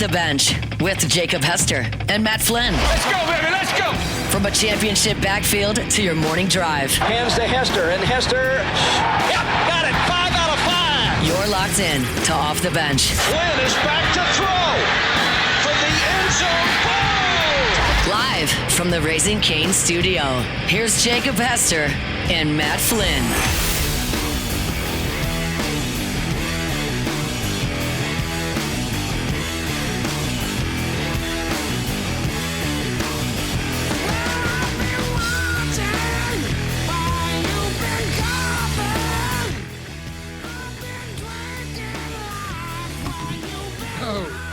The Bench with Jacob Hester and Matt Flynn. Let's go, baby, let's go! From a championship backfield to your morning drive. Hands to Hester, and Hester, yep, got it, 5 out of 5! You're locked in to Off the Bench. Flynn is back to throw from the end zone, boom! Live from the Raising Cane studio, here's Jacob Hester and Matt Flynn.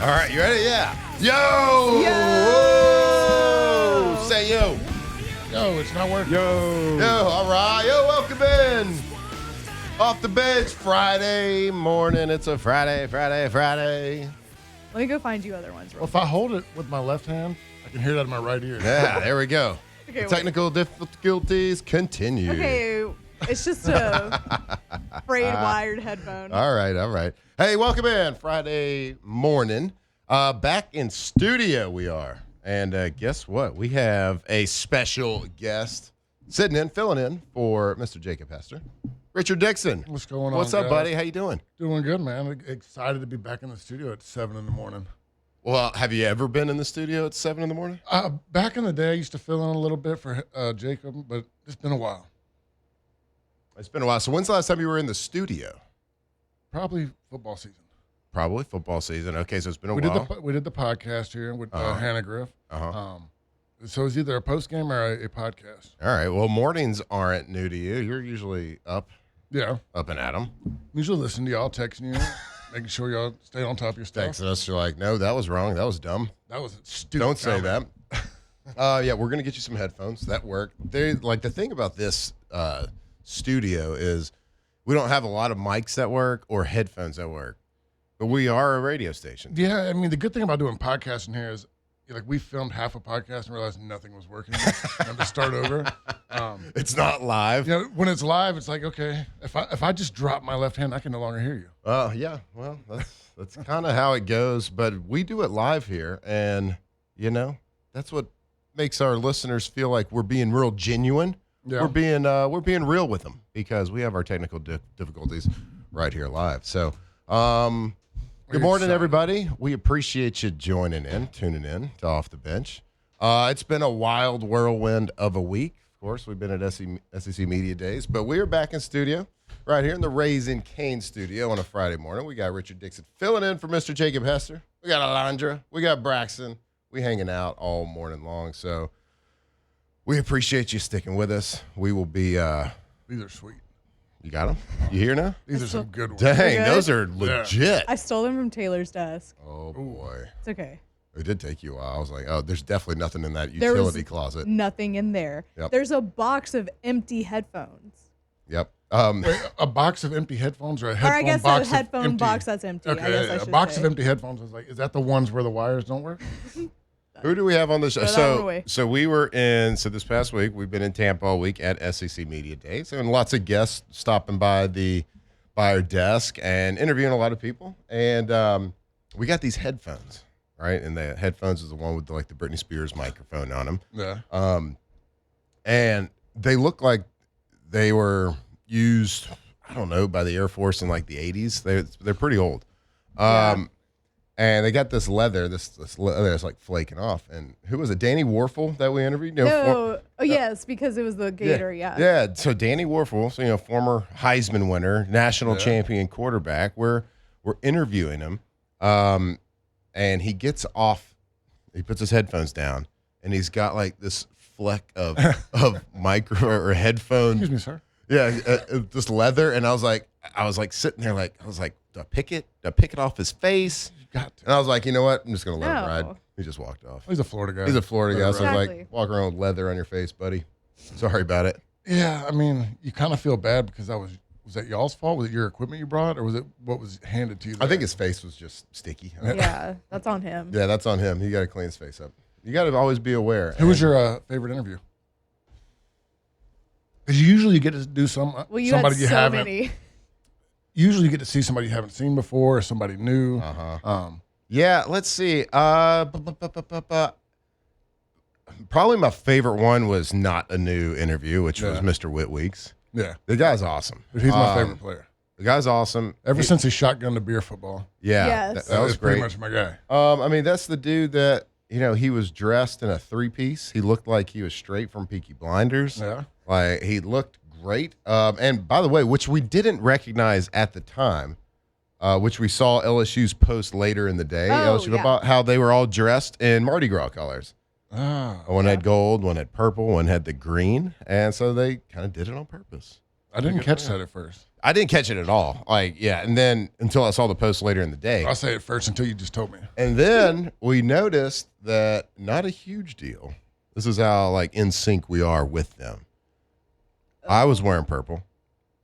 All right, you ready? Yeah. Yo! Yo! Say yo. Yo, it's not working. Yo, all right. Yo, welcome in. Off the Bench, Friday morning. It's a Friday. Let me go find you other ones. Well, if I hold it with my left hand, I can hear that in my right ear. Yeah, there we go. Okay, The technical difficulties continue. Okay, it's just a frayed wired headphone. All right. Hey, welcome in. Friday morning. Back in studio we are. And guess what? We have a special guest sitting in, filling in for Mr. Jacob Hester. Richard Dickson. What's going on, What's up, guys? buddy? How you doing? Doing good, man. Excited to be back in the studio at 7 in the morning. Well, have you ever been in the studio at 7 in the morning? Back in the day, I used to fill in a little bit for Jacob, but it's been a while. It's been a while. So when's the last time you were in the studio? Probably football season. Probably football season. Okay, so it's been a while. We did the podcast here with Hannah Griff. So it's either a post game or a podcast. All right. Well, mornings aren't new to you. You're usually up Yeah. and at 'em. Usually listen to y'all, texting you, making sure y'all stay on top of your stuff. Texting us, you're like, no, that was wrong. That was dumb. That was stupid. Don't say comment. that. Yeah, we're gonna get you some headphones that work. They like the thing about this studio is we don't have a lot of mics that work or headphones that work, but we are a radio station. Yeah, I mean, the good thing about doing podcasting here is, like, we filmed half a podcast and realized nothing was working. And to start over. It's not live. When it's live, it's like, okay, if I just drop my left hand, I can no longer hear you. Yeah. Well, that's kind of how it goes. But we do it live here, and that's what makes our listeners feel like we're being real genuine. Yeah. We're being real with them because we have our technical difficulties right here live. So, good morning, everybody. We appreciate you tuning in to Off the Bench. It's been a wild whirlwind of a week. Of course, we've been at SEC Media Days, but we are back in studio right here in the Raising Cane studio on a Friday morning. We got Richard Dickson filling in for Mr. Jacob Hester. We got Alondra. We got Braxton. We hanging out all morning long. So we appreciate you sticking with us. We will be. These are sweet. You got them? You here now? These are some good ones. Dang, good? those are legit. I stole them from Taylor's desk. Oh, boy. It's okay. It did take you a while. I was like, oh, there's definitely nothing in that There was utility closet. Nothing in there. Yep. There's a box of empty headphones. Yep. Wait, a box of empty headphones or a headphone Or I guess box a headphone of empty? box that's empty. Okay, I guess I a should box say. of empty headphones. I was like, is that the ones where the wires don't work? Who do we have on the show? Throw that one away. So we were this past week, we've been in Tampa all week at SEC Media Days, and lots of guests stopping by our desk and interviewing a lot of people. And we got these headphones, right? And the headphones is the one with the Britney Spears microphone on them. Yeah. And they look like they were used, I don't know, by the Air Force in the 80s. They're pretty old. And they got this leather that's flaking off. And who was it? Danny Warfel that we interviewed? Yes, because it was the Gator, yeah. Yeah, so Danny Warfel, former Heisman winner, national champion quarterback. We're interviewing him. And he gets off, he puts his headphones down, and he's got this fleck of micro or headphone. Excuse me, sir. Yeah, this leather. And I was like sitting there do I pick it? Do I pick it off his face? Got to. And I was like, you know what? I'm just going to let him No. ride. He just walked off. He's a Florida guy. He's a Florida guy. So I was Exactly. like, walk around with leather on your face, buddy. Sorry about it. Yeah, I mean, you kind of feel bad because was that y'all's fault? Was it your equipment you brought, or was it what was handed to you? I think his face was just sticky. Yeah, that's on him. Yeah, that's on him. He got to clean his face up. You got to always be aware. Who was your favorite interview? Because usually you get to do Well, you somebody had you so haven't. many. Usually you get to see somebody you haven't seen before, or somebody new. Yeah, let's see. Probably my favorite one was not a new interview, which was Mr. Whitweeks. Yeah. The guy's awesome. He's my favorite player. The guy's awesome. Ever since he shotgunned the beer football. Yeah, Yes. that was pretty great. much my guy. I mean, that's the dude that, he was dressed in a three-piece. He looked like he was straight from Peaky Blinders. Yeah. Like, he looked great. And by the way, which we didn't recognize at the time, which we saw LSU's post later in the day, LSU about how they were all dressed in Mardi Gras colors. One had gold, one had purple, one had the green. And so they kind of did it on purpose. I didn't catch that at first. I didn't catch it at all. And then until I saw the post later in the day. I'll say it first until you just told me. And then we noticed that not a huge deal. This is how in sync we are with them. I was wearing purple.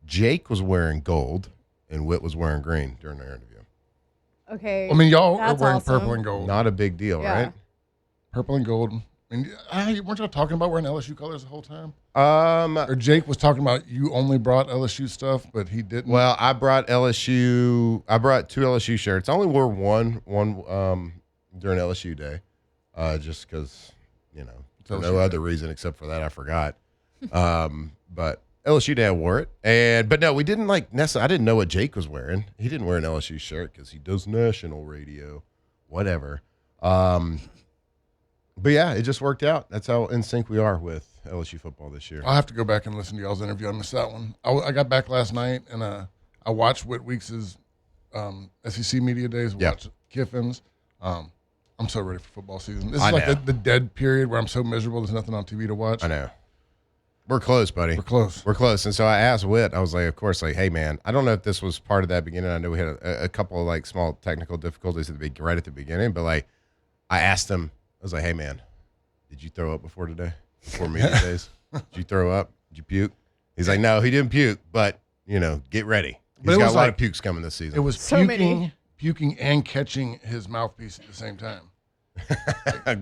Jake was wearing gold, and Whit was wearing green during their interview. Okay. I mean, y'all are That's wearing awesome. purple and gold. Not a big deal, Yeah. right? Purple and gold. I mean, weren't y'all talking about wearing LSU colors the whole time? Well, Or Jake was talking about you only brought LSU stuff, but he didn't. I brought LSU. I brought 2 LSU shirts. I only wore one during LSU day, just because for no other reason except for that I forgot. But LSU day I wore it, but no, we didn't necessarily. I didn't know what Jake was wearing. He didn't wear an LSU shirt because he does national radio, whatever. But yeah, it just worked out. That's how in sync we are with LSU football this year. I'll have to go back and listen to y'all's interview. I missed that one. I got back last night, and I watched Whitweeks' SEC Media Days, watched Kiffin's. I'm so ready for football season. This is the dead period where I'm so miserable there's nothing on TV to watch. I know. We're close, buddy. We're close. We're close. And so I asked Whit, I was like, of course, hey, man, I don't know if this was part of that beginning. I know we had a couple of small technical difficulties right at the beginning, but I asked him, I was like, hey, man, did you throw up before today? Before media days? Did you throw up? Did you puke? He's like, no, he didn't puke, but, get ready. He's got a lot of pukes coming this season. It was So puking and catching his mouthpiece at the same time. Yeah. I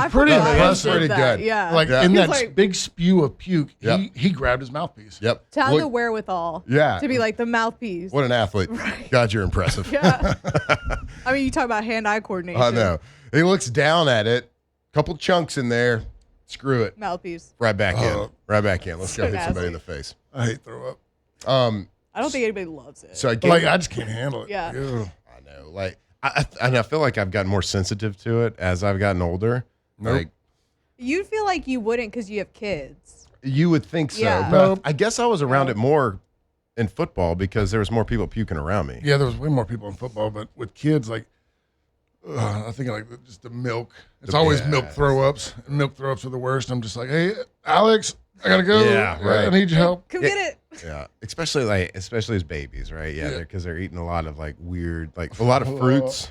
It's pretty forgot he impressive. did Pretty that. good. Yeah. In He's that big spew of puke, Yep. he grabbed his mouthpiece. Yep. to have Look, the wherewithal. Yeah. To be the mouthpiece. What an athlete. God, you're impressive. Yeah. I mean, you talk about hand-eye coordination. I know. He looks down at it. Couple chunks in there. Screw it. Mouthpiece. Right back in. Right back in. Let's So go hit somebody nasty. in the face. I hate throw up. I don't think anybody loves it. So I gave I just can't handle it. Yeah. Ew. I know. I feel like I've gotten more sensitive to it as I've gotten older. Nope. You'd feel like you wouldn't because you have kids. You would think so. Yeah. But Nope. I guess I was around it more in football because there was more people puking around me. Yeah, there was way more people in football, but with kids, I think just the milk. It's always milk throw-ups. And milk throw-ups are the worst. I'm just like, hey, Alex, I gotta go. Yeah, right. I need your help. Come get it. Yeah, especially as babies, right? Yeah, because they're eating a lot of weird, a lot of fruits,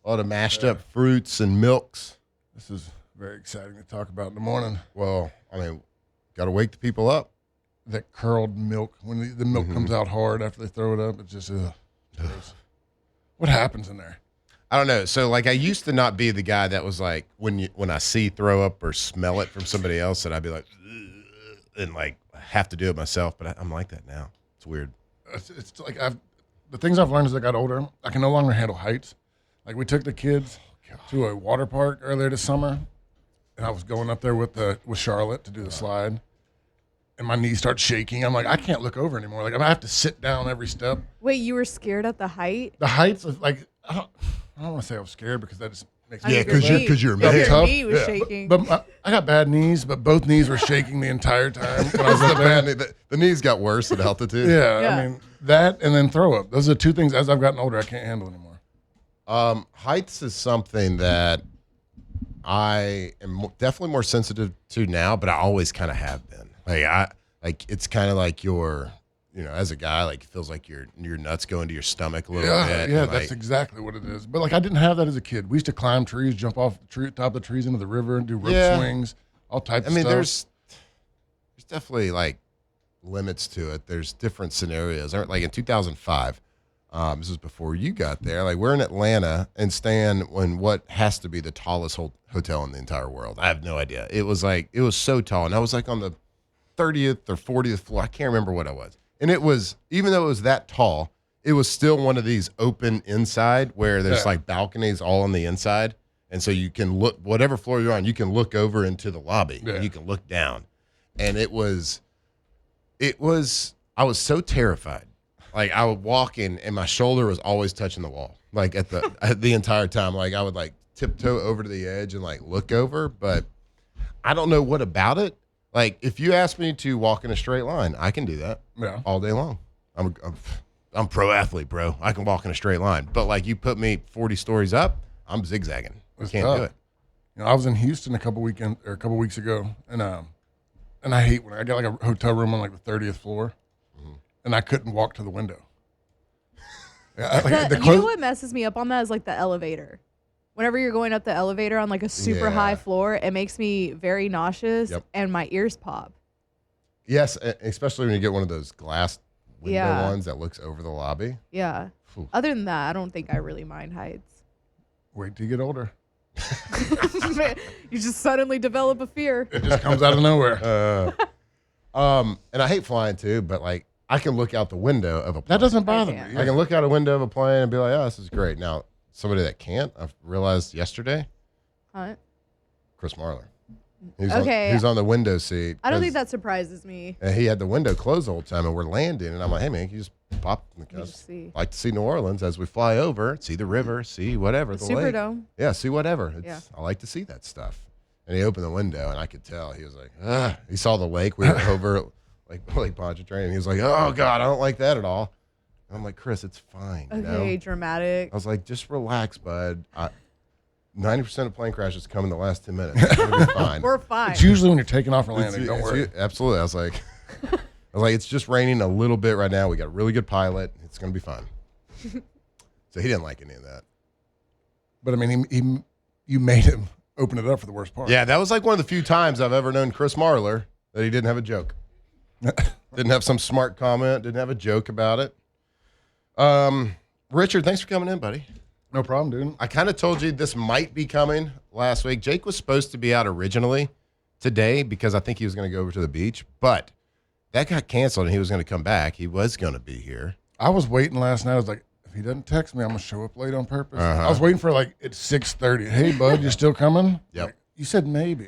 a lot of mashed up fruits and milks. This is very exciting to talk about in the morning. Well, I mean, got to wake the people up. That curled milk, when the milk comes out hard after they throw it up, it's just gross. What happens in there? I don't know. So I used to not be the guy that was when I see throw up or smell it from somebody else that I'd be like, ugh, and have to do it myself. But I'm like that now. It's weird. It's the things I've learned as I got older, I can no longer handle heights. We took the kids to a water park earlier this summer, and I was going up there with Charlotte to do the slide, and my knees start shaking. I'm like, I can't look over anymore. I have to sit down every step. Wait, you were scared at the height? The heights of I don't want to say I was scared because that just makes me because you're Your tough. knee was shaking. But I got bad knees, but both knees were shaking the entire time. When I was up there. The knees got worse at altitude. Yeah, I mean that and then throw up. Those are the two things as I've gotten older I can't handle anymore. Heights is something that I am definitely more sensitive to now, but I always kind of have been. It's kind of like your, as a guy, it feels like your nuts go into your stomach a little bit. Yeah, and, that's exactly what it is. But I didn't have that as a kid. We used to climb trees, jump off the top of the trees into the river, and do rope swings, all types of stuff. there's definitely limits to it. There's different scenarios. In 2005, this is before you got there. We're in Atlanta and staying in what has to be the tallest hotel in the entire world. I have no idea. It was it was so tall, and I was on the 30th or 40th floor. I can't remember what I was. And it was, even though it was that tall, it was still one of these open inside where there's Yeah. like balconies all on the inside. And so you can look, whatever floor you're on, you can look over into the lobby. Yeah. And you can look down. And I was so terrified. Like I would walk in and my shoulder was always touching the wall. Like at the entire time. Like I would like tiptoe over to the edge and like look over. But I don't know what about it. Like if you ask me to walk in a straight line, I can do that all day long. I'm pro athlete, bro. I can walk in a straight line. But like you put me 40 stories up, I'm zigzagging. It's Can't tough. do it. You know, I was in Houston a couple weeks ago, and I hate when I got like a hotel room on like the 30th floor, and I couldn't walk to the window. Yeah, like, You know what messes me up on that is like the elevator. Whenever you're going up the elevator on like a super high floor, it makes me very nauseous and my ears pop. Yes, especially when you get one of those glass window Yeah. ones that looks over the lobby. Yeah. Phew. Other than that, I don't think I really mind heights. Wait till you get older. You just suddenly develop a fear. It just comes out of nowhere. And I hate flying too, but like I can look out the window of a plane. That doesn't bother can't. me. I can look out a window of a plane and be like, oh, this is great. Now, somebody that can't, I've realized yesterday, Hunt. Chris Marler. He's Okay. he was on the window seat. I don't think 'cause- that surprises me. And he had the window closed the whole time, and we're landing. And I'm like, hey, man, can you just pop? Because just see. I like to see New Orleans as we fly over, see the river, see whatever. The lake. Superdome. Yeah, see whatever. Yeah. I like to see that stuff. And he opened the window, and I could tell. He was like, ugh. He saw the lake. We were over like Lake Pontchartrain, and he was like, oh, God, I don't like that at all. And I'm like, Chris, it's fine. You Okay, know? dramatic. I was like, just relax, bud. 90% of plane crashes come in the last 10 minutes. It's gonna be fine. We're fine. It's usually when you're taking off or It's- landing. Don't it's- worry. Absolutely. I was like, it's just raining a little bit right now. We got a really good pilot. It's going to be fine. So he didn't like any of that. But I mean, you made him open it up for the worst part. Yeah, that was like one of the few times I've ever known Chris Marler that he didn't have a joke. Didn't have some smart comment. Didn't have a joke about it. Richard, thanks for coming in, buddy. No problem, dude. I kind of told you this might be coming last week. Jake was supposed to be out originally today because I think he was going to go over to the beach, but that got canceled and he was going to come back. He was going to be here. I was waiting last night. I was like, if he doesn't text me, I'm gonna show up late on purpose. I was waiting for like it's 6:30. Hey, bud, you still coming? Yep. Like, you said maybe.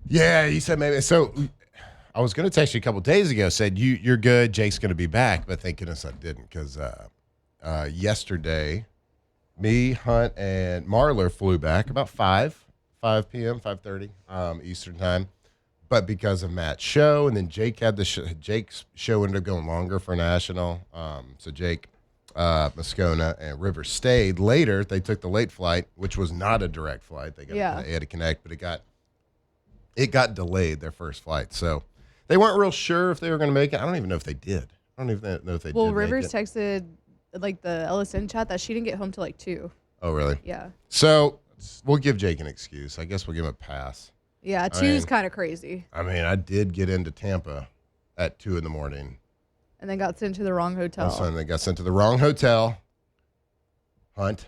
Yeah, he said maybe. So I was going to text you a couple days ago, said you're good. Jake's going to be back, but thank goodness I didn't because yesterday, me, Hunt, and Marler flew back about 5 p.m., 5:30 Eastern time. But because of Matt's show, and then Jake had Jake's show ended up going longer for national. So Jake, Moscona, and Rivers stayed later. They took the late flight, which was not a direct flight. They had to connect, but it got delayed, their first flight. So they weren't real sure if they were going to make it. I don't even know if they did. I don't even know if they did. Well, make Rivers it. texted like the LSN chat that she didn't get home till like 2. Oh, really? Yeah. So we'll give Jake an excuse. I guess we'll give him a pass. Yeah, 2's kind of crazy. I mean, I did get into Tampa at 2 in the morning. And then got sent to the wrong hotel. On Sunday, got sent to the wrong hotel. Hunt.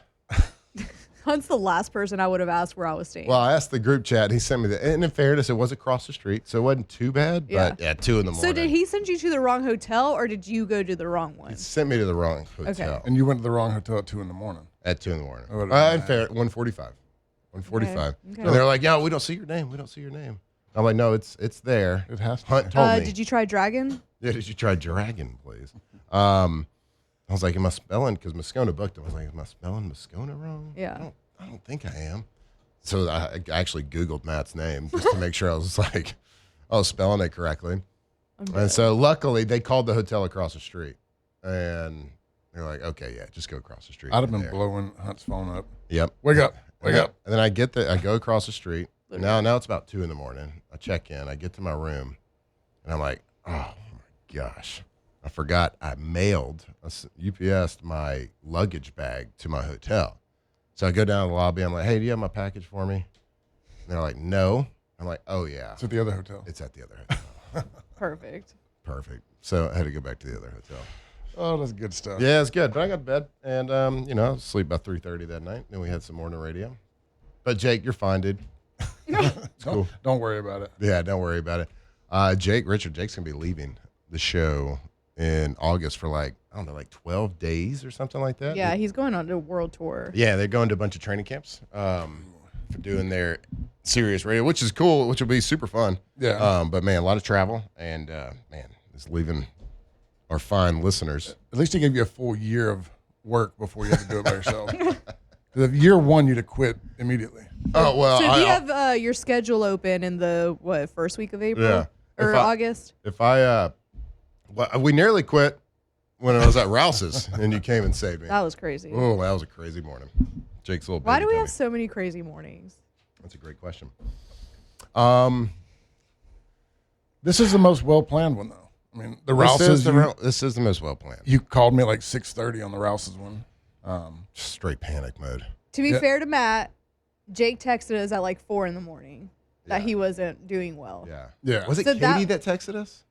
Hunt's the last person I would have asked where I was staying. Well, I asked the group chat. He sent me that. And in fairness, it was across the street, so it wasn't too bad. But at 2 in the morning. So did he send you to the wrong hotel or did you go to the wrong one? He sent me to the wrong hotel. And you went to the wrong hotel at 2 in the morning. At 2 in the morning. Oh, In fair, 1:45. 1:45. Okay. And they're like, "Yeah, we don't see your name. We don't see your name." I'm like, "No, it's there." It has to. Hunt told me. Did you try Dragon? Yeah, did you try Dragon, please? I was like, "Am I spelling?" Because Moscona booked him. I was like, "Am I spelling Moscona wrong?" Yeah. I don't think I am. So I actually Googled Matt's name just to make sure I was like, I was spelling it correctly. And so luckily they called the hotel across the street, and they're like, "Okay, yeah, just go across the street." I'd have been there." blowing Hunt's phone up. Yep. Wake up. Wake up. And then I go across the street. Now it's about 2 in the morning. I check in. I get to my room, and I'm like, oh my gosh, I forgot I mailed UPS'd my luggage bag to my hotel. So I go down to the lobby. I'm like, hey, do you have my package for me? And they're like, no. I'm like, oh yeah, It's at the other hotel. it's at the other hotel. Perfect. Perfect. So I had to go back to the other hotel. Oh, that's good stuff. Yeah, it's good. But I got to bed, and sleep about 3:30 that night. Then we had some morning radio. But Jake, you're fine, dude. It's cool. Don't worry about it. Yeah, don't worry about it. Jake's gonna be leaving the show in August for like 12 days or something like that. Yeah, he's going on a world tour. Yeah, they're going to a bunch of training camps for doing their Sirius radio, which is cool, which will be super fun. Yeah. But man, a lot of travel, and man, it's leaving our fine listeners. At least he gave you a full year of work before you had to do it by yourself. Because if year one, you'd have quit immediately. Oh well. So do you have your schedule open in the first week of April? Yeah. Or August? We nearly quit when I was at Rouse's, and you came and saved me. That was crazy. Oh, that was a crazy morning. Jake's little. Why do we baby have so many crazy mornings? That's a great question. This is the most well-planned one, though. I mean, the Rouse's. This is the most well planned. You called me like 6:30 on the Rouse's one. Straight panic mode. To be fair to Matt, Jake texted us at like 4 a.m. that he wasn't doing well. Yeah. Yeah. Was it So Katie that texted us?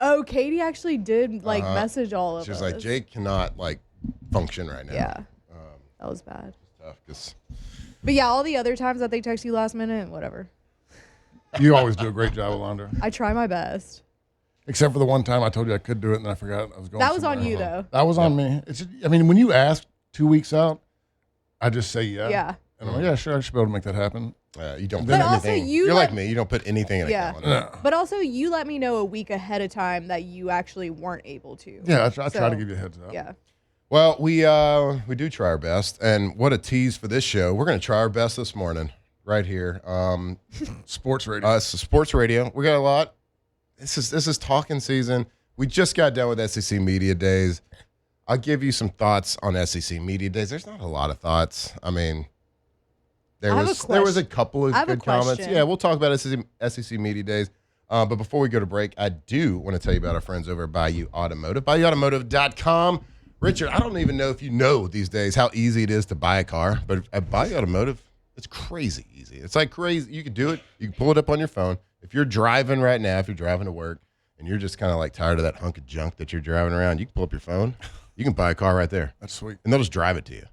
Oh, Katie actually did message all of us. She was like, Jake cannot function right now. Yeah. That was bad. Tough, But yeah, all the other times that they text you last minute, whatever. You always do a great job, Alondra. I try my best. Except for the one time I told you I could do it and then I forgot I was going. That was somewhere. on you though. That was on me. It's just, I mean, when you ask 2 weeks out, I just say yeah. Yeah. And I'm like, yeah, sure, I should be able to make that happen. you don't But put also anything. you You're let- like me. You don't put anything in a Yeah. calendar. No. But also, you let me know a week ahead of time that you actually weren't able to. Yeah, I try So, to give you a heads up. Yeah. Well, we do try our best, and what a tease for this show. We're going to try our best this morning, right here. Sports radio. It's sports radio. We got a lot. This is talking season. We just got done with SEC Media Days. I'll give you some thoughts on SEC Media Days. There's not a lot of thoughts. I mean, there was a couple of good comments. Yeah, we'll talk about SEC Media Days. But before we go to break, I do want to tell you about our friends over at Bayou Automotive. BayouAutomotive.com. Richard, I don't even know if you know these days how easy it is to buy a car, but at Bayou Automotive, it's crazy easy. It's like crazy. You can do it. You can pull it up on your phone. If you're driving right now, if you're driving to work, and you're just kind of like tired of that hunk of junk that you're driving around, you can pull up your phone. You can buy a car right there. That's sweet. And they'll just drive it to you.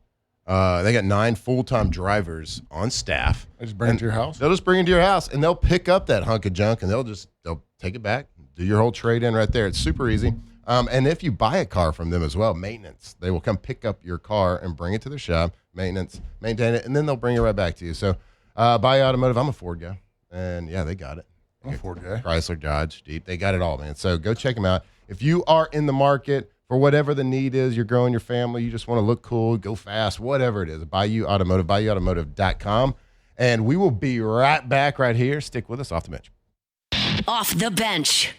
They got 9 full-time drivers on staff. They just bring it to your house? They'll just bring it to your house, and they'll pick up that hunk of junk, and they'll take it back, do your whole trade-in right there. It's super easy. And if you buy a car from them as well, maintenance, they will come pick up your car and bring it to their shop, maintenance, maintain it, and then they'll bring it right back to you. So Bayou Automotive, I'm a Ford guy, and yeah, they got it. I'm a Ford guy. Chrysler, Dodge, Jeep, they got it all, man. So go check them out. If you are in the market for whatever the need is, you're growing your family, you just want to look cool, go fast, whatever it is, Bayou Automotive, BayouAutomotive.com. And we will be right back right here. Stick with us off the bench. Off the bench.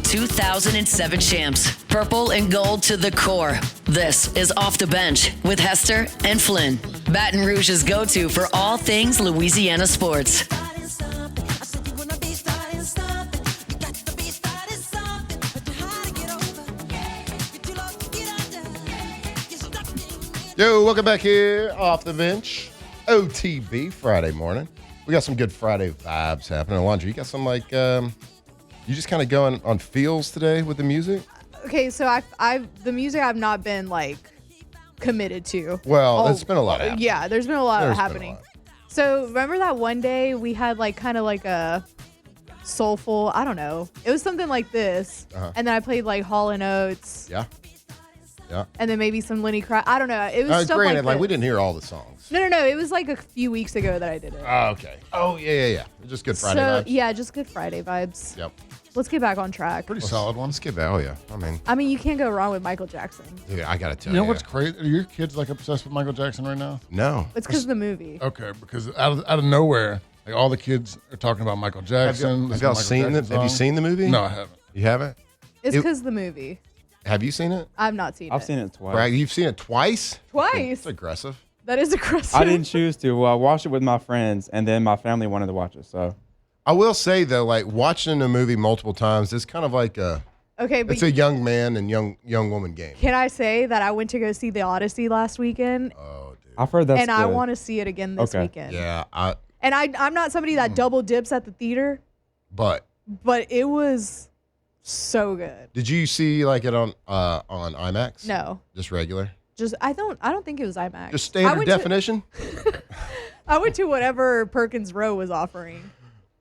...2007 champs. Purple and gold to the core. This is Off the Bench with Hester and Flynn. Baton Rouge's go-to for all things Louisiana sports. Yo, welcome back here off the bench. OTB Friday morning. We got some good Friday vibes happening. Alondra, you got some you just kind of going on feels today with the music? Okay, so the music I've not been committed to. Well, there's been a lot happening. Yeah, there's been a lot There's been a happening. lot. So remember that one day we had kind of a soulful, I don't know. It was something like this. And then I played Hall & Oates. Yeah. Yeah. And then maybe some Lenny Kravitz. I don't know. It was stuff granted, like this. we didn't hear all the songs. No. It was a few weeks ago that I did it. Oh, okay. Oh, yeah. Just good Friday vibes. Yeah, just good Friday vibes. Yep. Let's get back on track. Pretty solid one. Let's give that. Oh, yeah. I mean, you can't go wrong with Michael Jackson. Dude, I got to tell You you. know what's crazy? Are your kids obsessed with Michael Jackson right now? No. It's because of the movie. Okay, because out of nowhere, all the kids are talking about Michael Jackson. Have you seen the movie? No, I haven't. You haven't? It's because of the movie. Have you seen it? I've not seen it. I've seen it twice. Brad, you've seen it twice? Twice. It's aggressive. That is aggressive. I didn't choose to. I watched it with my friends, and then my family wanted to watch it. So I will say though, watching a movie multiple times is kind of Okay, but it's a young man and young woman game. can I say that I went to go see the Odyssey last weekend, Oh, dude. I've heard that's and I good. want to see it again this Okay. weekend. Yeah, And I'm not somebody that double dips at the theater, but but it was So good. Did you see like it on IMAX? No. Just regular? Just I don't think it was IMAX. Just standard definition? I went to whatever Perkins Row was offering.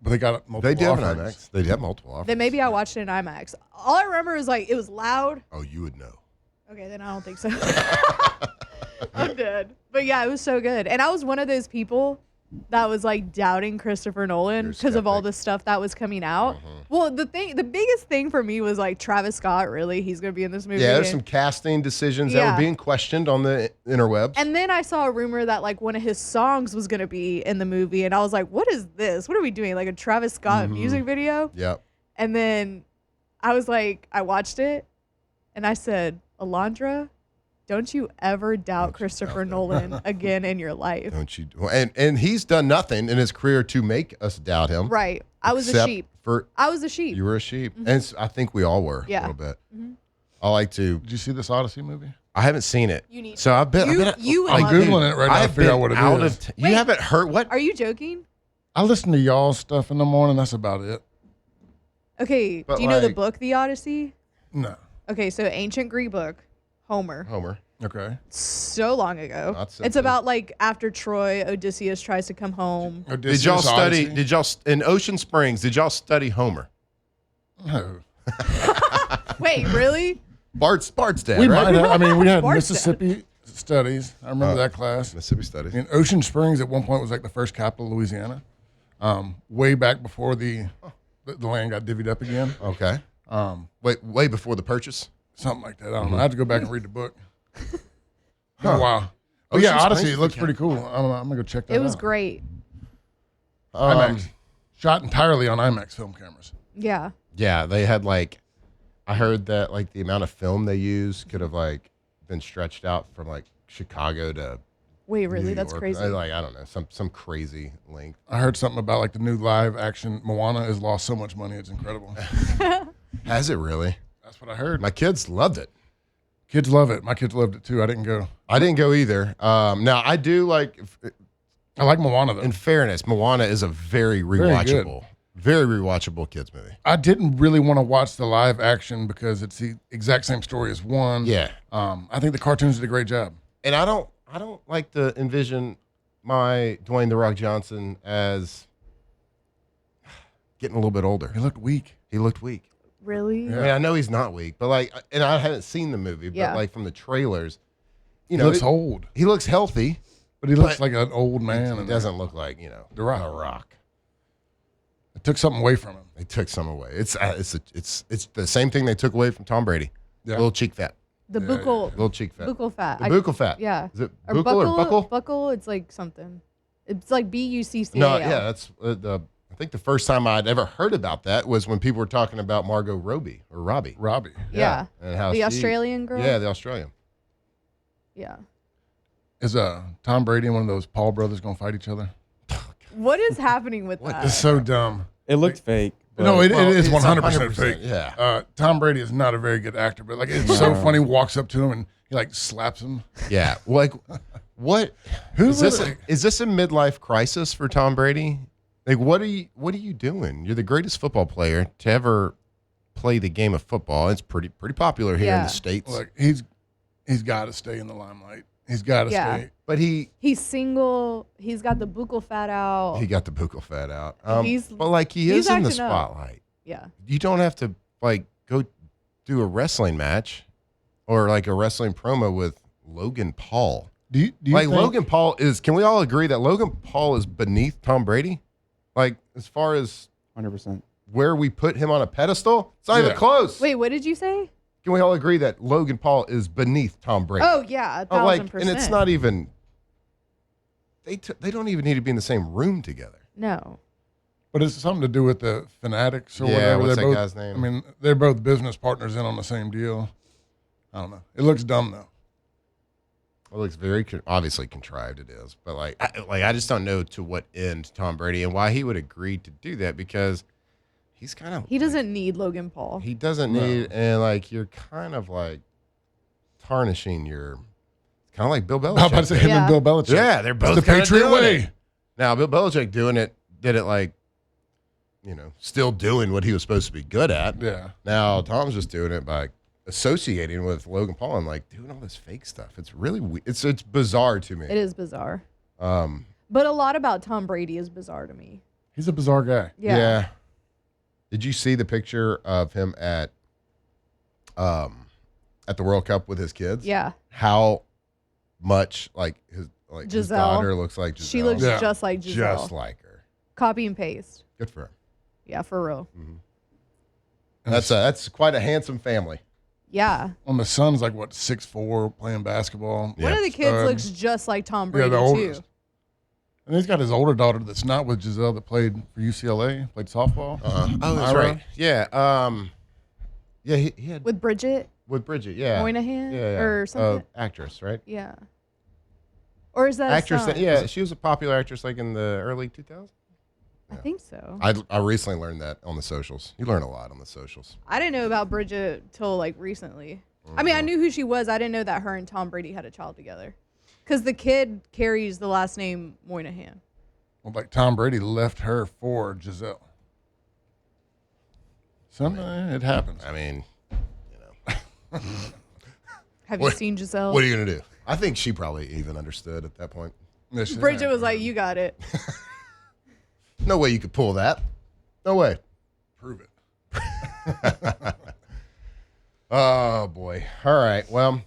But they got multiple They do have an offerings. IMAX. They have multiple offers. Then maybe I watched it in IMAX. All I remember is like it was loud. Oh, you would know. Okay, then I don't think so. I'm dead. But yeah, it was so good. And I was one of those people that was like doubting Christopher Nolan because of all the stuff that was coming out. Well, the biggest thing for me was like Travis Scott, really, he's going to be in this movie. Yeah, there's some casting decisions that were being questioned on the interwebs. And then I saw a rumor that like one of his songs was going to be in the movie. And I was like, what is this? What are we doing? Like a Travis Scott music video? Yep. And then I was like, I watched it and I said, Alondra, don't you ever doubt Christopher Nolan again in your life. Don't you? And he's done nothing in his career to make us doubt him. Right. I was a sheep. I was a sheep. You were a sheep. And I think we all were a little bit. I like to. Did you see this Odyssey movie? I haven't seen it. You need so I've been. You I'm Googling it right now to figure out what it is. You haven't heard what? Are you joking? I listen to y'all stuff in the morning. That's about it. Okay. But do you know the book, The Odyssey? No. Okay, so ancient Greek book, Homer. Okay. So long ago. Not It's simple. about like after Troy, Odysseus tries to come home. Did y'all study? Did y'all in Ocean Springs? Did y'all study Homer? No. Wait, really? Bart's dad, We right? might have. I mean, we had Bart's Mississippi studies. I remember that class. Mississippi studies. And Ocean Springs at one point was like the first capital of Louisiana. Way back before the land got divvied up again. Okay. Way before the purchase. Something like that. I don't know. I have to go back and read the book. Wow. But Ocean yeah, Odyssey, Springs it looks pretty cool. I'm going to go check that out. It was great. IMAX. Shot entirely on IMAX film cameras. Yeah. Yeah, they had like, I heard that like the amount of film they used could have like been stretched out from like Chicago to. Wait, really? New That's York. crazy. Like I don't know, some crazy length. I heard something about like the new live action Moana has lost so much money. It's incredible. Has it really? That's what I heard. My kids loved it. Kids love it. My kids loved it too. I didn't go. I didn't go either. Now I do like. I like Moana though. In fairness, Moana is a very rewatchable, very rewatchable kids movie. I didn't really want to watch the live action because it's the exact same story as one. Yeah. I think the cartoons did a great job. And I don't like to envision my Dwayne "The Rock" Johnson as getting a little bit older. He looked weak. Really? I mean, I know he's not weak, but like, and I haven't seen the movie, but like from the trailers, He looks old. He looks healthy, but he looks like an old man. He doesn't look like The Rock. The Rock. It took something away from him. They took some away. It's the same thing they took away from Tom Brady. Yeah. Little cheek fat. The buccal. Little cheek fat. Buccal fat. The buccal fat. Yeah. Is it buccal or buckle? Buckle. It's like something. It's like BUCCAL. No, yeah, that's I think the first time I'd ever heard about that was when people were talking about Margot Robbie. Robbie. Yeah. And how the Australian girl. Yeah, the Australian. Yeah. Is Tom Brady and one of those Paul brothers going to fight each other? What is happening with that? It's so dumb. It looked fake. No, it is it's 100% fake. Yeah. Tom Brady is not a very good actor, but like it's so funny. Walks up to him and he like slaps him. Yeah. Like, what? Is this a midlife crisis for Tom Brady? Like, what are you doing? You're the greatest football player to ever play the game of football. It's pretty popular here in the States. Like he's got to stay in the limelight. He's got to stay. But he's single. He's got the buccal fat out. He got the buccal fat out. But like he he's is in the acting up. spotlight. Yeah. You don't have to like go do a wrestling match or like a wrestling promo with Logan Paul. Do you like think, Logan Paul is? Can we all agree that Logan Paul is beneath Tom Brady? Like as far as 100%. where we put him on a pedestal, it's not even close. Wait, what did you say? Can we all agree that Logan Paul is beneath Tom Brady? Oh yeah, 1,000%. And it's not even. They don't even need to be in the same room together. No. But it's something to do with the Fanatics or Yeah, whatever. what's They're that both, guy's name? I mean, they're both business partners in on the same deal. I don't know. It looks dumb though. It looks very obviously contrived. It is, but I just don't know to what end Tom Brady and why he would agree to do that because he's kind of He doesn't need Logan Paul. He doesn't need, and like you're kind of like tarnishing your, kind of like Bill Belichick. I'm about to say him and Bill Belichick. Yeah, they're both the kinda Patriot doing way. it. Now Bill Belichick did it like still doing what he was supposed to be good at. Yeah. Now Tom's just doing it by associating with Logan Paul and like doing all this fake stuff. It's really it's bizarre to me. It is bizarre. But a lot about Tom Brady is bizarre to me. He's a bizarre guy. Yeah. Did you see the picture of him at the World Cup with his kids? Yeah. How much his Giselle. daughter looks like Giselle. She looks just like Giselle. Just like her. Copy and paste. Good for her. Yeah, for real. That's quite a handsome family. Yeah. Well, the son's like, 6'4", playing basketball. One of the kids looks just like Tom Brady, the too. oldest. And he's got his older daughter that's not with Giselle that played for UCLA, played softball. Oh, that's right. Yeah. He had With Bridget with Bridget. Yeah. Moynihan Yeah. or something. Actress, right? Yeah. Or is that Actress. a son? Yeah, she was a popular actress like in the early 2000s. I think so. I recently learned that on the socials. You learn a lot on the socials. I didn't know about Bridget till recently. I mean, I knew who she was. I didn't know that her and Tom Brady had a child together. Because the kid carries the last name Moynihan. Well, Tom Brady left her for Giselle. It happens. I mean, Have you seen Giselle? what are you gonna do? I think she probably even understood at that point. Bridget was like, you got it. No way you could pull that. No way. Prove it. Oh boy. All right. Well,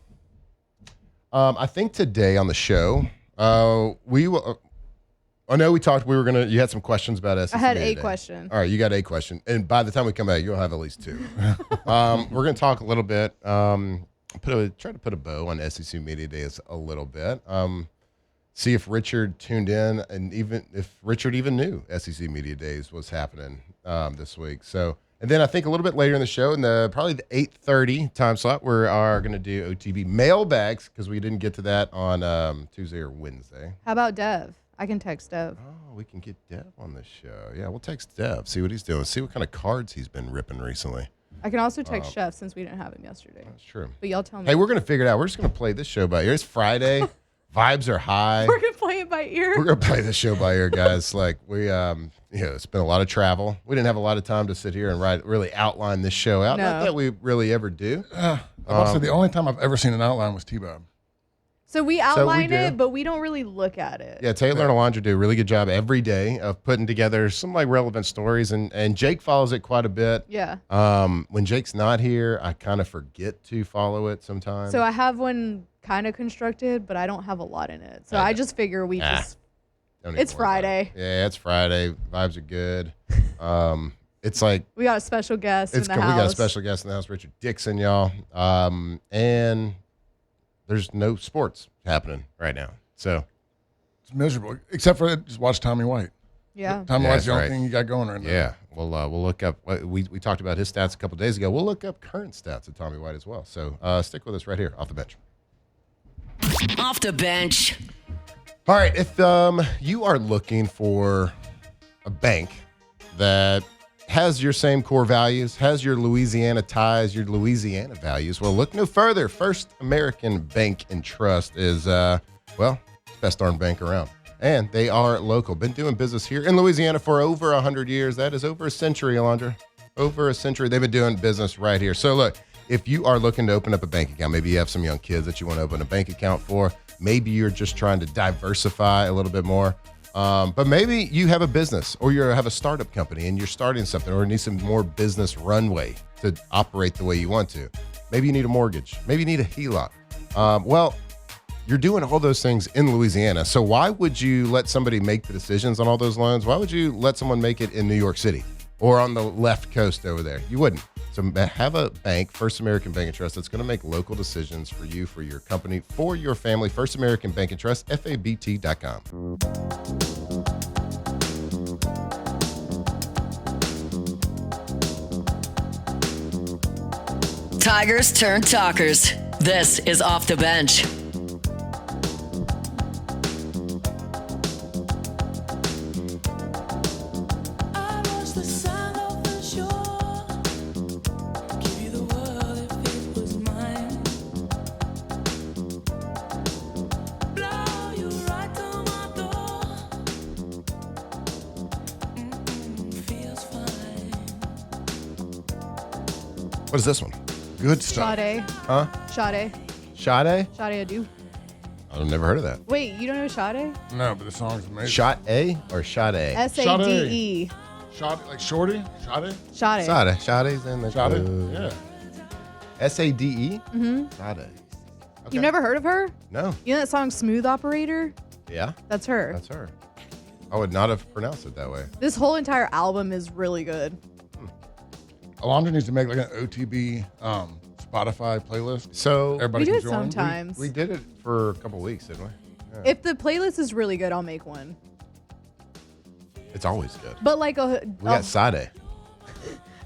I think today on the show, we will. I know we talked. You had some questions about SEC. I had Media a Day. question. All right, you got a question, and by the time we come back, you'll have at least two. We're going to talk a little bit. Try to put a bow on SEC Media Days a little bit. See if Richard tuned in, and even if Richard even knew SEC Media Days was happening this week. So, and then I think a little bit later in the show, in probably the 8:30 time slot, we are going to do OTB mailbags because we didn't get to that on Tuesday or Wednesday. How about Dev? I can text Dev. Oh, we can get Dev on the show. Yeah, we'll text Dev, see what he's doing, see what kind of cards he's been ripping recently. I can also text Chef since we didn't have him yesterday. That's true. But y'all tell me. Hey, we're going to figure it out. We're just going to play this show by ear. It's Friday. Vibes are high. We're going to play it by ear. We're going to play this show by ear, guys. It's been a lot of travel. We didn't have a lot of time to sit here and really outline this show out. No. Not that we really ever do. I say the only time I've ever seen an outline was T-Bob. So we outline do. it, but we don't really look at it. Yeah, Taylor and Alondra do a really good job every day of putting together some relevant stories, and Jake follows it quite a bit. Yeah. When Jake's not here, I kind of forget to follow it sometimes. So I have one kind of constructed, but I don't have a lot in it. So I just figure Don't even it's worry about Friday. it. Yeah, it's Friday. Vibes are good. It's like We got a special guest in the house. We got a special guest in the house, Richard Dickson, y'all. And there's no sports happening right now. So It's miserable, except for just watch Tommy White. Yeah. Tommy Yeah, White's the that's only right. thing you got going right now. yeah, we'll look up. We talked about his stats a couple days ago. We'll look up current stats of Tommy White as well. So stick with us right here off the bench. Off the bench. All right, if you are looking for a bank that has your same core values, has your Louisiana ties, your Louisiana values, well, look no further. First American Bank and Trust is, it's the best darn bank around. And they are local. Been doing business here in Louisiana for over 100 years. That is over a century, Alondra. Over a century. They've been doing business right here. So look, if you are looking to open up a bank account, maybe you have some young kids that you want to open a bank account for. Maybe you're just trying to diversify a little bit more. But maybe you have a business or you have a startup company and you're starting something or need some more business runway to operate the way you want to. Maybe you need a mortgage. Maybe you need a HELOC. You're doing all those things in Louisiana. So why would you let somebody make the decisions on all those loans? Why would you let someone make it in New York City or on the left coast over there? You wouldn't. So have a bank, First American Bank and Trust, that's going to make local decisions for you, for your company, for your family. First American Bank and Trust, FABT.com. Tigers turn talkers. This is Off the Bench. Feels fine. What is this one? Good stuff. Sade. Huh? Sade. Sade? Sade Adu. I've never heard of that. Wait, you don't know Sade? No, but the song's amazing. Shot A or Shot A? Sade. Shot like Shorty? Sade? Sade. Sade. Sade's in the Sade? club. Yeah. Sade? Mm-hmm. Sade. Okay. You've never heard of her? No. You know that song Smooth Operator? Yeah? That's her. That's her. I would not have pronounced it that way. This whole entire album is really good. Alondra needs to make like an OTB Spotify playlist. So Everybody We do can it join. sometimes. we did it for a couple weeks, didn't we? Yeah. If the playlist is really good, I'll make one. It's always good. But like We got Sade.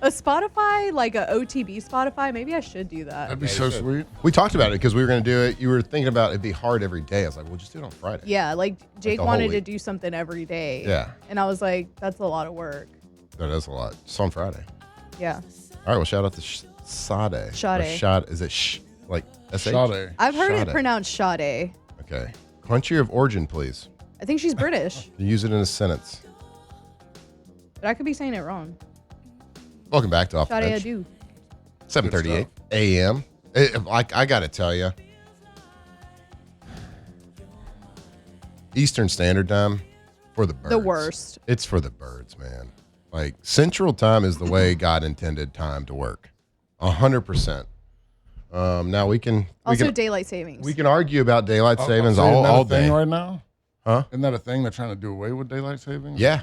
a Spotify, like a OTB Spotify, maybe I should do that. That'd be so sweet. We talked about it because we were going to do it. You were thinking about it'd be hard every day. I was like, we'll just do it on Friday. Yeah, like Jake the whole wanted to week. do something every day. Yeah. And I was like, that's a lot of work. That is a lot. It's on Friday. Yeah. All right, well, shout out to Sade. Sade. Is it like SH? Sade. I've heard Sade. it pronounced Sade. Okay. Country of origin, please. I think she's British, Use it in a sentence. but I could be saying it wrong. Welcome back to Off the Sade Bench. Adu. 7:38 a.m. I got to tell you, Eastern Standard Time for the birds. The worst. It's for the birds, man. Like Central Time is the way God intended time to work, 100%. Now we can Also, daylight savings. we can argue about daylight savings Isn't that all a thing day. right now? Huh? Isn't that a thing? They're trying to do away with daylight savings? Yeah.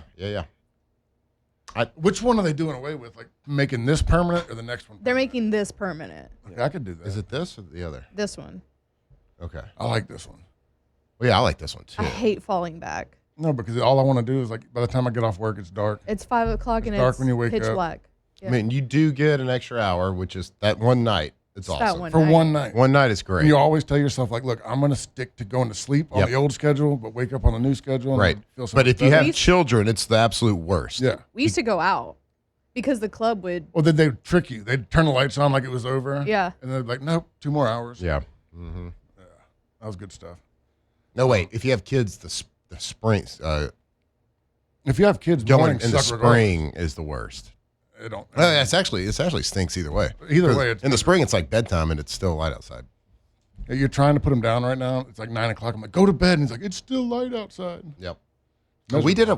Which one are they doing away with? Like making this permanent or the next one? They're making this permanent. Okay, I could do that. Is it this or the other? This one. Okay. I like this one. Well, yeah, I like this one too. I hate falling back. No, because all I want to do is like by the time I get off work, it's dark. It's 5 o'clock and dark it's when you wake pitch up. black. Yeah. I mean, you do get an extra hour, which is that one night. It's That awesome. one For night. one night. One night is great. And you always tell yourself, like, look, I'm going to stick to going to sleep on Yep. the old schedule, but wake up on the new schedule. And Right. Feel But if you better. have children, it's the absolute worst. Yeah. We used to go out because the club would. Well, then they'd trick you. They'd turn the lights on like it was over. Yeah. And they're like, nope, 2 more hours. Yeah. That was good stuff. No, wait. If you have kids, the springs If you have kids, going mornings in the suck regardless. spring is the worst. It don't. Well, it actually stinks either way. Either 'Cause way, it's- in the spring it's like bedtime and it's still light outside. You're trying to put them down right now. It's like 9 o'clock. I'm like, go to bed. And he's like, it's still light outside. Yep. We did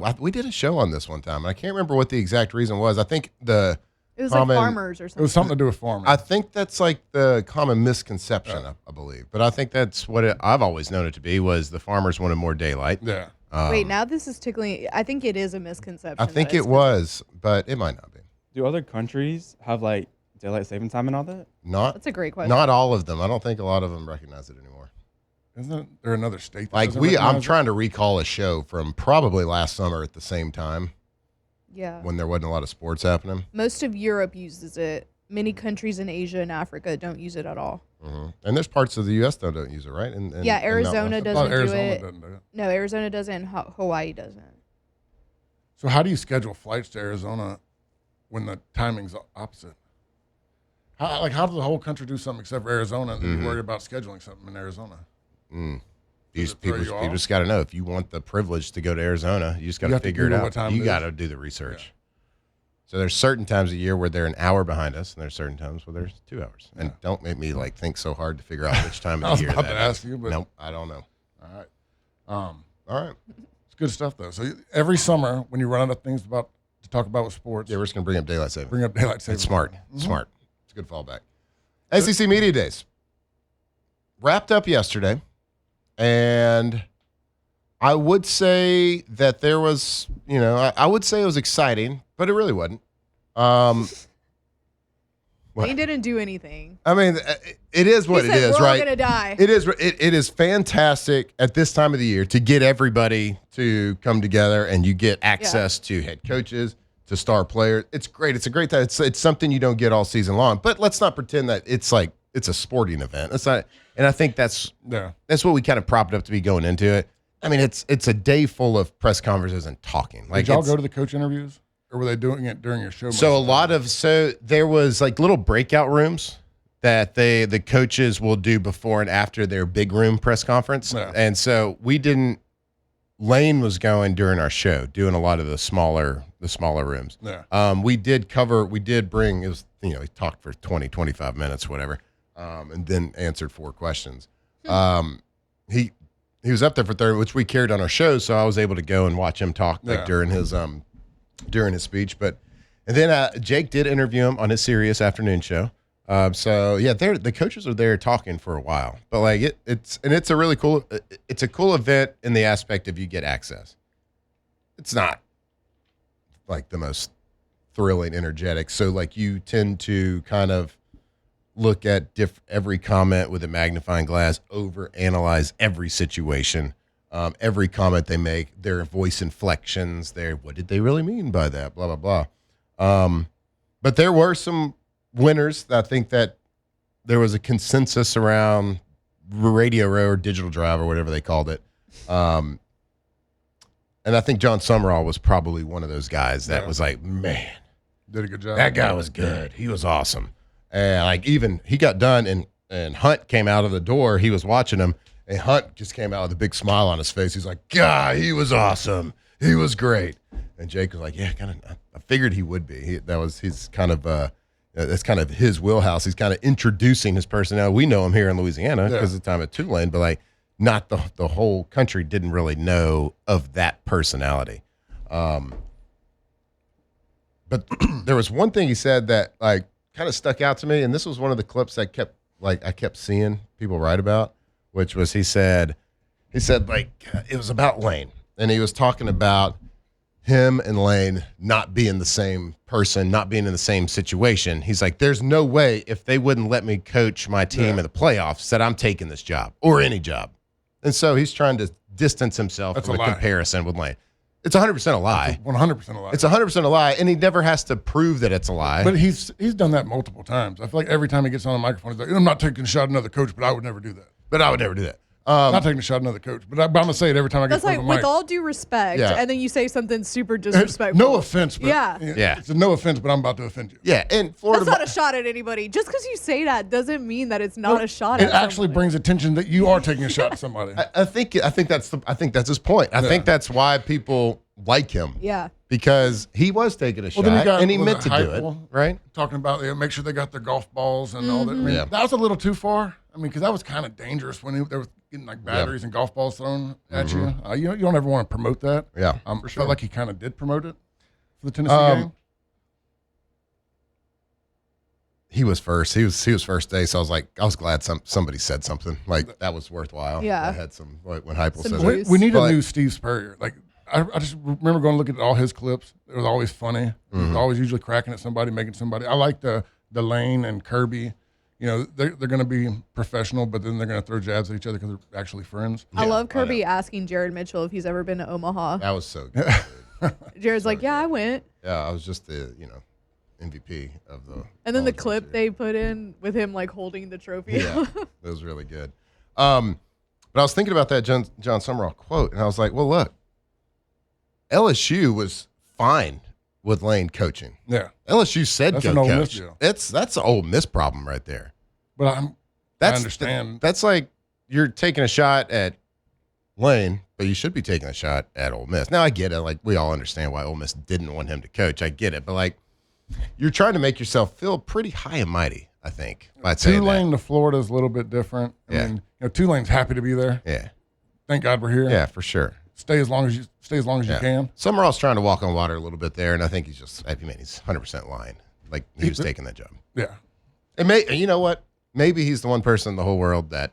a show on this one time, and I can't remember what the exact reason was. I think It was common- like farmers or It something. was something to do with farming. I think that's like the common misconception, I believe. But I think that's what I've always known it to be was the farmers wanted more daylight. yeah. Wait, now this is tickling. I think it is a misconception. I think that it it's- was, but it might not be. Do other countries have like daylight saving time and all that? Not That's a great question. not all of them. I don't think a lot of them recognize it anymore. Isn't there another state that Like doesn't I'm recognize it? trying to recall a show from probably last summer at the same time Yeah. when there wasn't a lot of sports happening. Most of Europe uses it. Many countries in Asia and Africa don't use it at all. And there's parts of the U.S. that don't use it, right? And Yeah, Arizona I doesn't thought do Arizona it. doesn't do it. No, Arizona doesn't. And Hawaii doesn't. So how do you schedule flights to Arizona when the timing's opposite? How does the whole country do something except for Arizona and then you worry about scheduling something in Arizona? These it throw people, you you off? just got to know if you want the privilege to go to Arizona, you just got You to have to figure it Google out. what time You it got is. to do the research. So there's certain times a year where they're an hour behind us, and there's certain times where there's 2 hours. And don't make me like think so hard to figure out which time I of was the year about that to is. ask you, but Nope, I don't know. all right. All right, It's good stuff though. So every summer when you run out of things to talk about with sports, yeah, we're just gonna bring up daylight savings. bring up daylight savings. It's smart. Smart. It's a good fallback. SEC Media Days wrapped up yesterday, and I would say that there was, I would say it was exciting, but it really wasn't. What? They didn't do anything. I mean, it is what He it said, is, we're all right? gonna die. It is. It is fantastic at this time of the year to get everybody to come together, and you get access to head coaches, to star players. It's great. It's a great time. It's something you don't get all season long. But let's not pretend that it's a sporting event. It's not. And I think that's what we kind of propped up to be going into it. I mean, it's a day full of press conferences and talking. Like, Did y'all go to the coach interviews, or were they doing it during your show? So there was like little breakout rooms that the coaches will do before and after their big room press conference. Yeah. And so we didn't. Lane was going during our show, doing a lot of the smaller rooms. Yeah. We did bring. I he talked for 20, 25 minutes, whatever, and then answered 4 questions. He was up there for 30, which we carried on our show, so I was able to go and watch him talk during his speech. But and then Jake did interview him on his Sirius afternoon show. So yeah, the coaches are there talking for a while, but like it's a really cool, it's a cool event in the aspect of you get access. It's not like the most thrilling, energetic. So like you tend to kind of look at every comment with a magnifying glass, overanalyze every situation, every comment they make, their voice inflections, what did they really mean by that? Blah blah blah. But there were some winners. I think that there was a consensus around Radio Row or Digital Drive or whatever they called it. And I think Jon Sumrall was probably one of those guys that was like, man, did a good job. That guy was good. He was awesome. And like even he got done and Hunt came out of the door. He was watching him and Hunt just came out with a big smile on his face. He's like, God, he was awesome. He was great. And Jake was like, yeah, I figured he would be. He's kind of that's kind of his wheelhouse. He's kind of introducing his personality. We know him here in Louisiana because of the time at Tulane, but like not the whole country didn't really know of that personality. But there was one thing he said that like kind of stuck out to me, and this was one of the clips that I kept seeing people write about, which was he said like it was about Lane, and he was talking about him and Lane not being the same person, not being in the same situation. He's like, there's no way if they wouldn't let me coach my team in the playoffs that I'm taking this job or any job. And so he's trying to distance himself from a comparison with Lane. It's 100% a lie. 100% a lie. It's 100% a lie, and he never has to prove that it's a lie. But he's done that multiple times. I feel like every time he gets on a microphone, he's like, I'm not taking a shot at another coach, but I would never do that. Not taking a shot at another coach, but I'm going to say it every time I get That's on like, the mic. with all due respect, and then you say something super disrespectful. No offense, but Yeah. it's a no offense, but I'm about to offend you. Yeah, and Florida. That's not a shot at anybody. Just because you say that doesn't mean that it's not a shot at It actually someone. brings attention that you are taking a shot at somebody. I think that's his point. I think that's why people like him. Yeah. Because he was taking a shot, and he meant to do it, right? Talking about make sure they got their golf balls and all that. I mean, that was a little too far. I mean, because that was kind of dangerous when they were getting like batteries and golf balls thrown at you. You don't ever want to promote that. Yeah, for sure. Felt like he kind of did promote it for the Tennessee game. He was first. He was first day, so I was glad somebody said something like that was worthwhile. Yeah, I had some when Heupel said juice. We need a new Steve Spurrier. Like I just remember going to look at all his clips. It was always funny. He was always usually cracking at somebody, making somebody. I like the Lane and Kirby. You know, they're going to be professional, but then they're going to throw jabs at each other because they're actually friends. I love Kirby asking Jared Mitchell if he's ever been to Omaha. That was so good. Jared's like, yeah, I went. Yeah, I was just the MVP of the. And then the clip they put in with him like holding the trophy. Yeah, it was really good. But I was thinking about that Jon Sumrall quote, and I was like, well, look, LSU was fine with Lane coaching. Yeah, LSU said that's go an Ole coach. Miss deal. That's an Ole Miss problem right there. But I understand. That's like you're taking a shot at Lane, but you should be taking a shot at Ole Miss. Now I get it. Like we all understand why Ole Miss didn't want him to coach. I get it, but like you're trying to make yourself feel pretty high and mighty. I think by saying Tulane that. to Florida is a little bit different. I mean, Tulane's happy to be there. Yeah, thank God we're here. Yeah, for sure. Stay as long as you can. Summerall's trying to walk on water a little bit there, and I think he's 100% lying. Like he was taking that job. Yeah. And you know what? Maybe he's the one person in the whole world that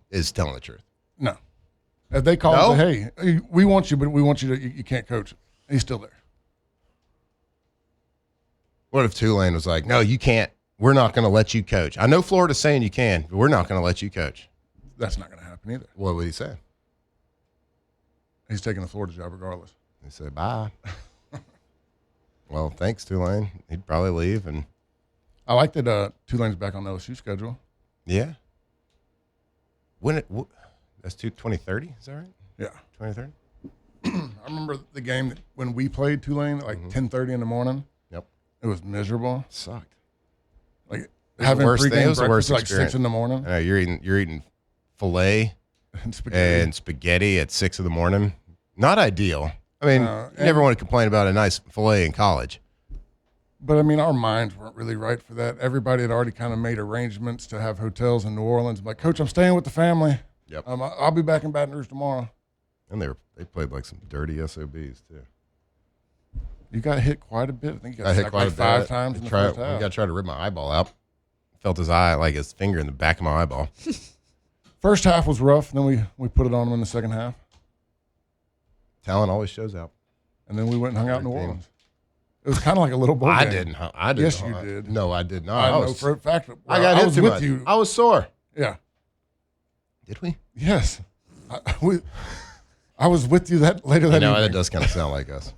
is telling the truth. No. If they call and say, hey, we want you, but we want you to, you can't coach. He's still there. What if Tulane was like, no, you can't. We're not going to let you coach. I know Florida's saying you can, but we're not going to let you coach. That's not going to happen either. What would he say? He's taking the Florida job regardless. He said, bye. Well, thanks, Tulane. He'd probably leave. And I like that Tulane's back on the LSU schedule. Yeah. That's 2030, is that right? Yeah. 2030? I remember the game when we played Tulane at like 10:30 in the morning. Yep. It was miserable. It sucked. Like having pregame breakfast at like 6 in the morning. I know, you're eating filet and spaghetti at 6 in the morning. Not ideal. I mean, you never want to complain about a nice filet in college. But, I mean, our minds weren't really right for that. Everybody had already kind of made arrangements to have hotels in New Orleans. I'm like, Coach, I'm staying with the family. Yep. I'll be back in Baton Rouge tomorrow. And they played like some dirty SOBs, too. You got hit quite a bit. I think you got hit sacked quite like a bit. 5 times in the first We half. got to try to rip my eyeball out. Felt his finger in the back of my eyeball. First half was rough. Then we put it on them in the second half. Talent always shows out. And then we went and hung out in New Great team. Orleans. It was kind of like a little bowl I game. didn't. I didn't. Yes, you did. No, I did not. I know for a fact. I got hit was too with much. you. I was sore. Yeah. Did we? Yes. I was with you later that evening. That does kind of sound like us.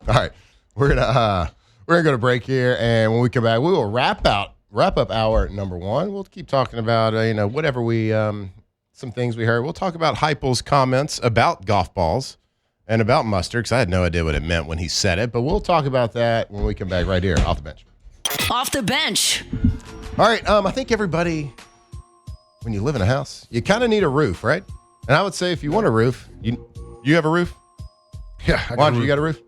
All right, we're gonna go to break here, and when we come back, we will wrap up hour number 1. We'll keep talking about whatever we some things we heard. We'll talk about Heupel's comments about golf balls and about mustard, because I had no idea what it meant when he said it. But we'll talk about that when we come back right here off the bench. Off the bench. All right, I think everybody, when you live in a house, you kind of need a roof, right? And I would say if you want a roof, you have a roof? Yeah. Wandra, you got a roof?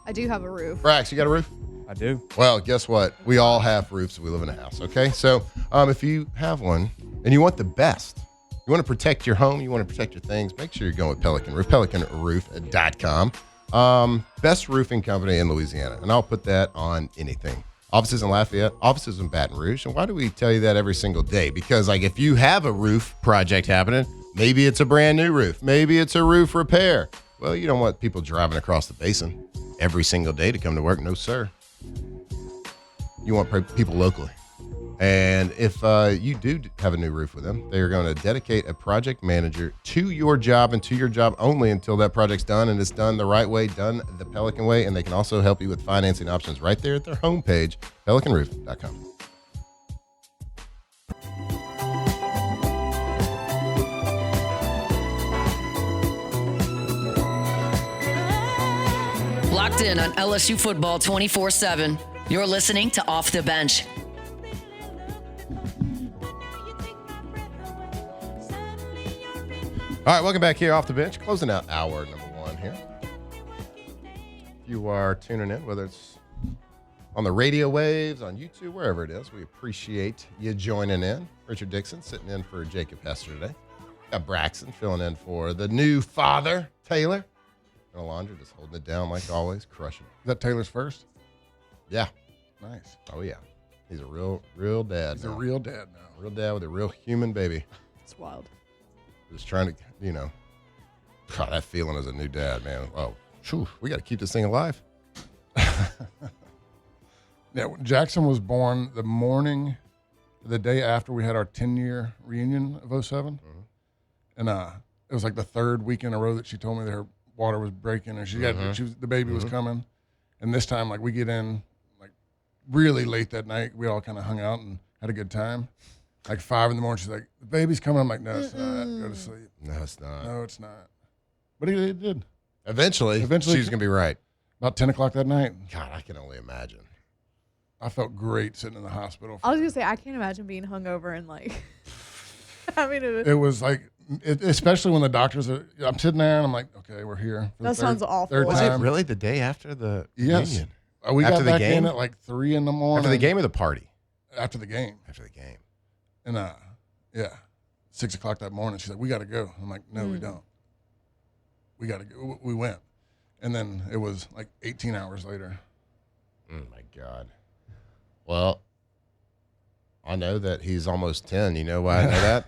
I do have a roof. Brax, you got a roof? I do. Well, guess what? We all have roofs if we live in a house, okay? So if you have one and you want the best, you want to protect your home, you want to protect your things, make sure you're going with Pelican Roof, pelicanroof.com. Best roofing company in Louisiana, and I'll put that on anything. Offices in Lafayette, offices in Baton Rouge. And why do we tell you that every single day? Because if you have a roof project happening, maybe it's a brand new roof, maybe it's a roof repair. Well, you don't want people driving across the basin every single day to come to work. No, sir. You want people locally. And if you do have a new roof with them, they are going to dedicate a project manager to your job and to your job only until that project's done, and it's done the right way, done the Pelican way. And they can also help you with financing options right there at their homepage, pelicanroof.com. Locked in on LSU football 24/7. You're listening to Off the Bench. All right, welcome back here off the bench. Closing out hour number 1 here. If you are tuning in, whether it's on the radio waves, on YouTube, wherever it is, we appreciate you joining in. Richard Dickson sitting in for Jacob Hester today. Got Braxton filling in for the new father, Taylor. And Alondra just holding it down like always, crushing it. Is that Taylor's first? Yeah. Nice. Oh, yeah. He's a real dad He's now. a real dad now. Real dad with a real human baby. It's wild. Just trying to, God, that feeling as a new dad, man. Oh, phew, we got to keep this thing alive. Yeah, Jackson was born the day after we had our 10-year reunion of 07. Mm-hmm. And it was like the 3rd week in a row that she told me that her water was breaking and the baby was coming. And this time, we get in really late that night. We all kind of hung out and had a good time. 5 a.m, she's like, the baby's coming. I'm like, no, it's not. Go to sleep. No, it's not. No, it's not. But it did. Eventually, she's going to be right. About 10 o'clock that night. God, I can only imagine. I felt great sitting in the hospital. I was gonna say I can't imagine being hungover and It was especially when the doctors are. I'm sitting there and I'm like, okay, we're here. That sounds awful. Third Was time. it really the day after the Yes. reunion? We After got the back game? in at 3 a.m. After the game or the party? After the game. After the game. And 6 o'clock that morning, she's like, we got to go. I'm like, no, we don't. We got to go. We went. And then it was 18 hours later. Oh, my God. Well, I know that he's almost 10. You know why I know that?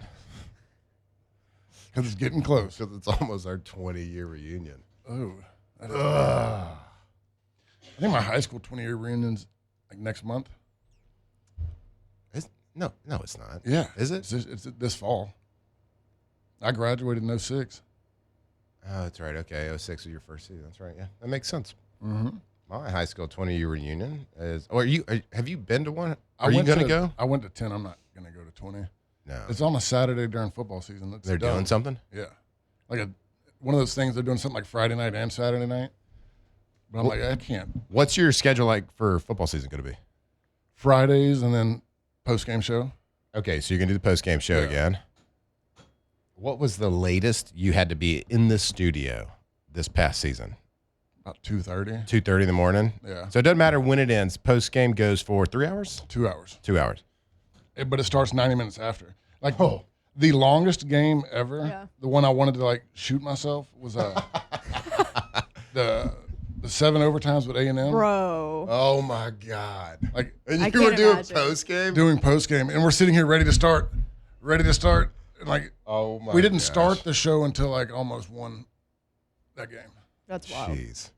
Because it's getting close. Because it's almost our 20-year reunion. Oh. I think my high school 20-year reunion's next month. No, it's not. Yeah. Is it? It's this fall. I graduated in 06. Oh, that's right. Okay, 06 was your first season. That's right. Yeah, that makes sense. Mm-hmm. My high school 20-year reunion is. Or have you been to one? I Are you going to go? I went to 10. I'm not going to go to 20. No. It's on a Saturday during football season. They're doing something? Yeah. One of those things, they're doing something like Friday night and Saturday night. But I'm I can't. What's your schedule like for football season going to be? Fridays and then post-game show. Okay, so you're going to do the post-game show again. What was the latest you had to be in the studio this past season? About 2:30. 2:30 in the morning. Yeah. So it doesn't matter when it ends. Post game goes for 3 hours. 2 hours. 2 hours. But it starts 90 minutes after. Like the longest game ever. Yeah. The one I wanted to like shoot myself was the 7 overtimes with A&M. Bro. Oh my God! Like And I you were can't doing imagine. post game. doing post game, and we're sitting here ready to start. And like Oh my! we didn't gosh. start the show until like almost won that game. That's wild. Jeez,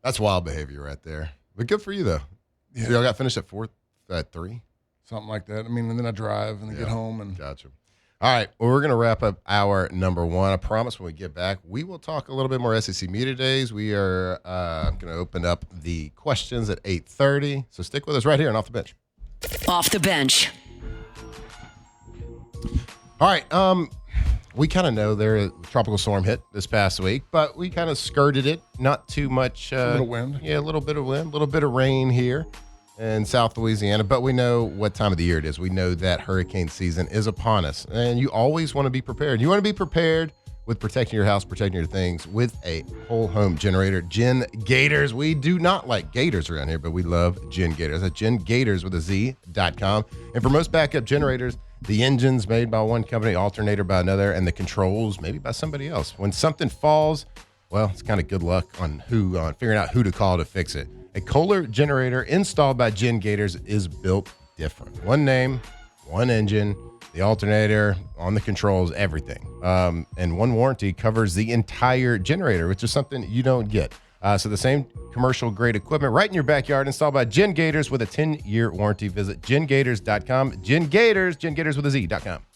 that's wild behavior right there. But good for you though. Yeah. So y'all got finished at 3. Something like that. I mean, and then I drive and then get home and Gotcha. All right. Well, we're going to wrap up hour number 1. I promise when we get back, we will talk a little bit more SEC Media Days. We are going to open up the questions at 8:30. So stick with us right here and Off the Bench. Off the bench. All right. We kind of know a tropical storm hit this past week, but we kind of skirted it. Not too much. a little wind. Yeah, a little bit of wind, a little bit of rain here in South Louisiana, but we know what time of the year it is. We know that hurricane season is upon us, and you always want to be prepared. You want to be prepared with protecting your house, protecting your things with a whole home generator. Gen Gators. We do not like gators around here, but we love Gen Gators. That's GenGators with a Z.com. And for most backup generators, the engine's made by one company, alternator by another, and the controls maybe by somebody else. When something falls, well, it's kind of good luck on figuring out who to call to fix it. A Kohler generator installed by Gen Gators is built different. One name, one engine, the alternator, on the controls, everything. And one warranty covers the entire generator, which is something you don't get. So the same commercial-grade equipment right in your backyard, installed by Gen Gators with a 10-year warranty. Visit GenGators.com. GenGators with a Z.com.